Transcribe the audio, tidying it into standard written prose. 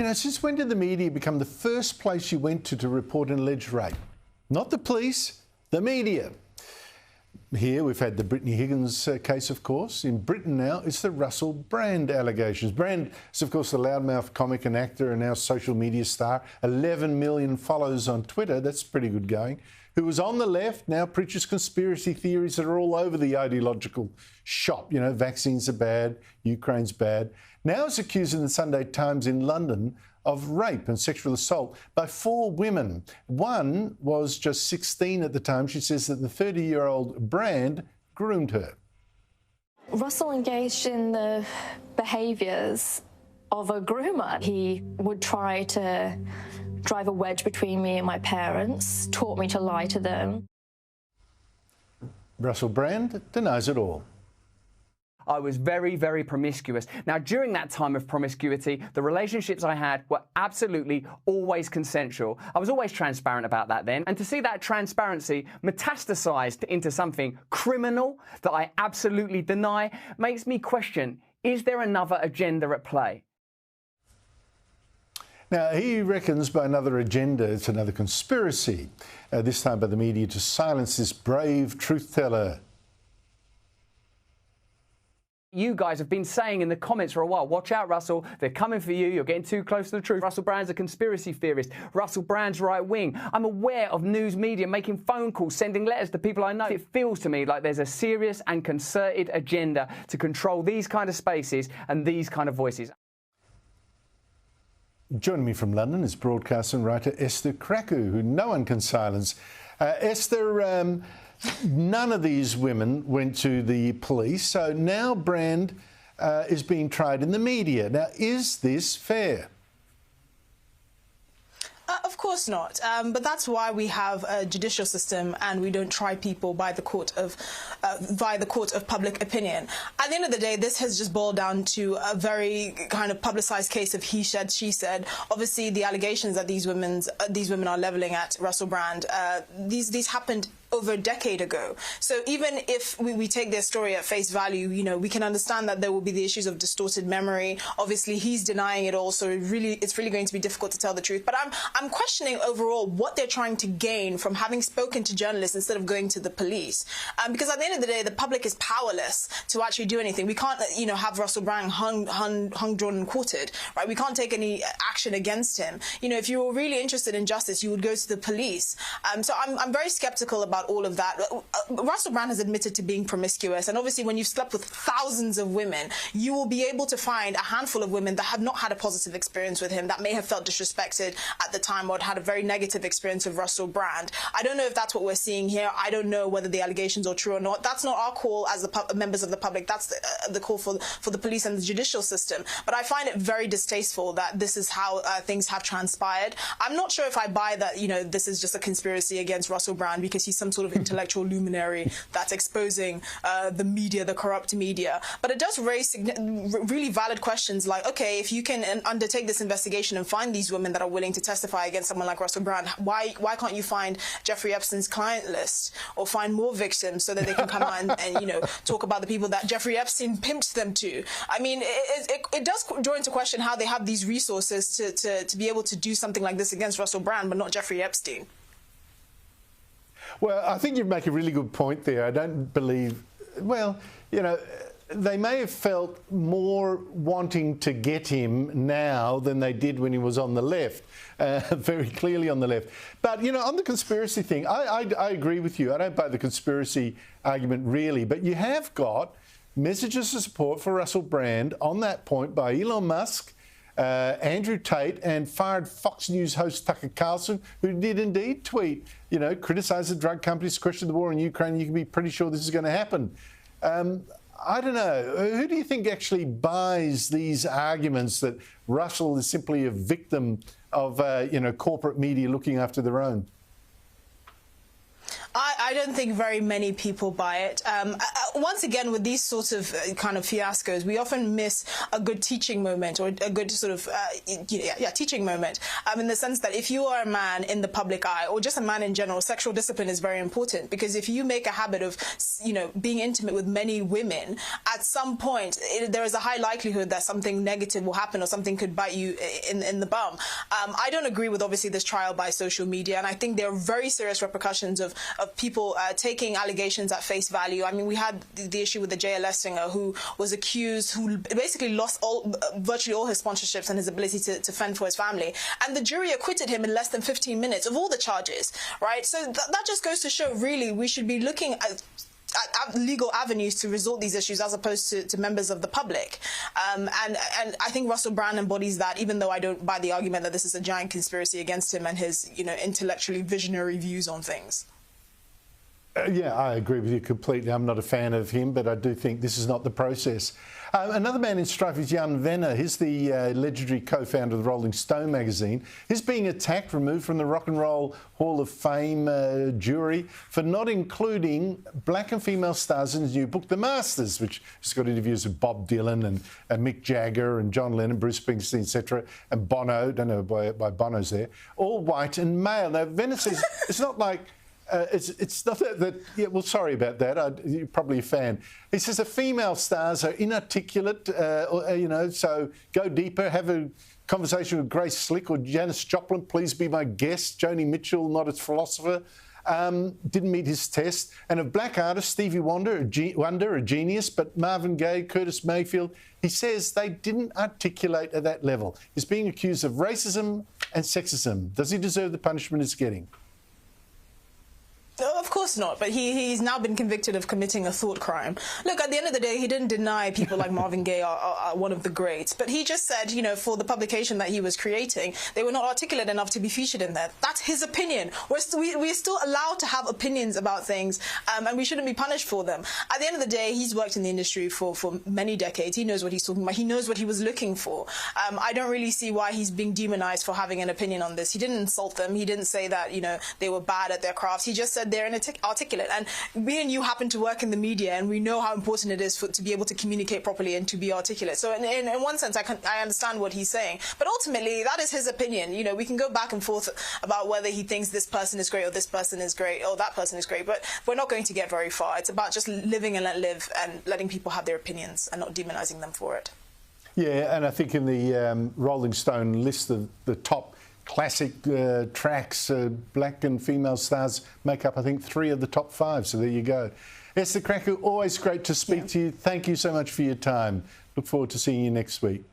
You know, since when did the media become the first place you went to report an alleged rape? Not the police, the media. Here we've had the Brittany Higgins case, of course. In Britain now, it's the Russell Brand allegations. Brand is, of course, the loudmouth comic and actor and now social media star. 11 million followers on Twitter. That's pretty good going. Who was on the left, now preaches conspiracy theories that are all over the ideological shop. You know, vaccines are bad, Ukraine's bad. Now is accused in the Sunday Times in London of rape and sexual assault by 4 women. One was just 16 at the time. She says that the 30-year-old Brand groomed her. Russell engaged in the behaviours of a groomer. He would try to drive a wedge between me and my parents, taught me to lie to them. Russell Brand denies it all. I was very, very promiscuous. Now, during that time of promiscuity, the relationships I had were absolutely always consensual. I was always transparent about that then. And to see that transparency metastasized into something criminal that I absolutely deny makes me question, is there another agenda at play? Now, he reckons by another agenda, it's another conspiracy, this time by the media to silence this brave truth-teller. You guys have been saying in the comments for a while, watch out, Russell, they're coming for you, you're getting too close to the truth. Russell Brand's a conspiracy theorist. Russell Brand's right wing. I'm aware of news media making phone calls, sending letters to people I know. It feels to me like there's a serious and concerted agenda to control these kind of spaces and these kind of voices. Joining me from London is broadcaster and writer Esther Krakue, who no one can silence. Esther, none of these women went to the police, so now Brand is being tried in the media. Now, is this fair? Of course not, but that's why we have a judicial system and we don't try people by the court of, via the court of public opinion. At the end of the day, this has just boiled down to a very kind of publicised case of he said, she said. Obviously, the allegations that these women are levelling at Russell Brand, these happened over a decade ago. So even if we take their story at face value, you know, we can understand that there will be the issues of distorted memory. Obviously, he's denying it all, so it's really going to be difficult to tell the truth. But I'm questioning overall what they're trying to gain from having spoken to journalists instead of going to the police. Because at the end of the day, the public is powerless to actually do anything. We can't, you know, have Russell Brand hung, drawn, and quartered, right? We can't take any action against him. You know, if you were really interested in justice, you would go to the police. So I'm very skeptical about all of that. Russell Brand has admitted to being promiscuous, and obviously when you've slept with thousands of women, you will be able to find a handful of women that have not had a positive experience with him, that may have felt disrespected at the time or had a very negative experience with Russell Brand. I don't know if that's what we're seeing here. I don't know whether the allegations are true or not. That's not our call as the members of the public. That's the call for the police and the judicial system. But I find it very distasteful that this is how things have transpired. I'm not sure if I buy that, you know, this is just a conspiracy against Russell Brand because he's some sort of intellectual luminary that's exposing the media, the corrupt media. But it does raise really valid questions like, okay, if you can undertake this investigation and find these women that are willing to testify against someone like Russell Brand, why can't you find Jeffrey Epstein's client list or find more victims so that they can come out and you know, talk about the people that Jeffrey Epstein pimped them to? I mean, it does draw into question how they have these resources to be able to do something like this against Russell Brand, but not Jeffrey Epstein. Well, I think you make a really good point there. I don't believe, well, you know, they may have felt more wanting to get him now than they did when he was on the left, very clearly on the left. But, you know, on the conspiracy thing, I agree with you. I don't buy the conspiracy argument really, but you have got messages of support for Russell Brand on that point by Elon Musk, Andrew Tate, and fired Fox News host Tucker Carlson, who did indeed tweet, you know, criticise the drug companies, question the war in Ukraine. You can be pretty sure this is going to happen. I don't know. Who do you think actually buys these arguments that Russell is simply a victim of, you know, corporate media looking after their own? I don't think very many people buy it. once again, with these sorts of kind of fiascos, we often miss a good teaching moment, or a good sort of teaching moment, in the sense that if you are a man in the public eye, or just a man in general, sexual discipline is very important, because if you make a habit of, being intimate with many women, at some point there is a high likelihood that something negative will happen, or something could bite you in the bum. I don't agree with, obviously, this trial by social media, and I think there are very serious repercussions of people taking allegations at face value. I mean, we had the issue with the JLS singer who was accused, who basically lost virtually all his sponsorships and his ability to fend for his family, and the jury acquitted him in less than 15 minutes of all the charges, right? So that just goes to show, really, we should be looking at legal avenues to resolve these issues, as opposed to members of the public. And I think Russell Brand embodies that, even though I don't buy the argument that this is a giant conspiracy against him and his, intellectually visionary views on things. Yeah, I agree with you completely. I'm not a fan of him, but I do think this is not the process. Another man in strife is Jan Wenner. He's the legendary co-founder of the Rolling Stone magazine. He's being attacked, removed from the Rock and Roll Hall of Fame jury for not including black and female stars in his new book, The Masters, which has got interviews with Bob Dylan and Mick Jagger and John Lennon, Bruce Springsteen, etc., and Bono. Don't know why Bono's there. All white and male. Now, Wenner says it's not like... it's not that yeah, well, sorry about that. You're probably a fan. He says the female stars are inarticulate, so go deeper, have a conversation with Grace Slick or Janis Joplin. Please be my guest. Joni Mitchell, not a philosopher, didn't meet his test. And of black artists, Stevie Wonder, a genius, but Marvin Gaye, Curtis Mayfield, he says they didn't articulate at that level. He's being accused of racism and sexism. Does he deserve the punishment he's getting? Of course not, but he's now been convicted of committing a thought crime. Look, at the end of the day, he didn't deny people like Marvin Gaye are one of the greats, but he just said, for the publication that he was creating, they were not articulate enough to be featured in there. That's his opinion. We're still allowed to have opinions about things, and we shouldn't be punished for them. At the end of the day, he's worked in the industry for many decades. He knows what he's talking about. He knows what he was looking for. I don't really see why he's being demonized for having an opinion on this. He didn't insult them. He didn't say that, they were bad at their crafts. He just said they're inarticulate. And me and you happen to work in the media, and we know how important it is to be able to communicate properly and to be articulate. So in one sense, I understand what he's saying. But ultimately, that is his opinion. We can go back and forth about whether he thinks this person is great, or this person is great, or that person is great, but we're not going to get very far. It's about just living and let live, and letting people have their opinions and not demonizing them for it. Yeah, and I think in the Rolling Stone list of the top classic tracks, black and female stars make up, I think, 3 of the top 5. So there you go. Esther Krakue, always great to speak to you. Thank you so much for your time. Look forward to seeing you next week.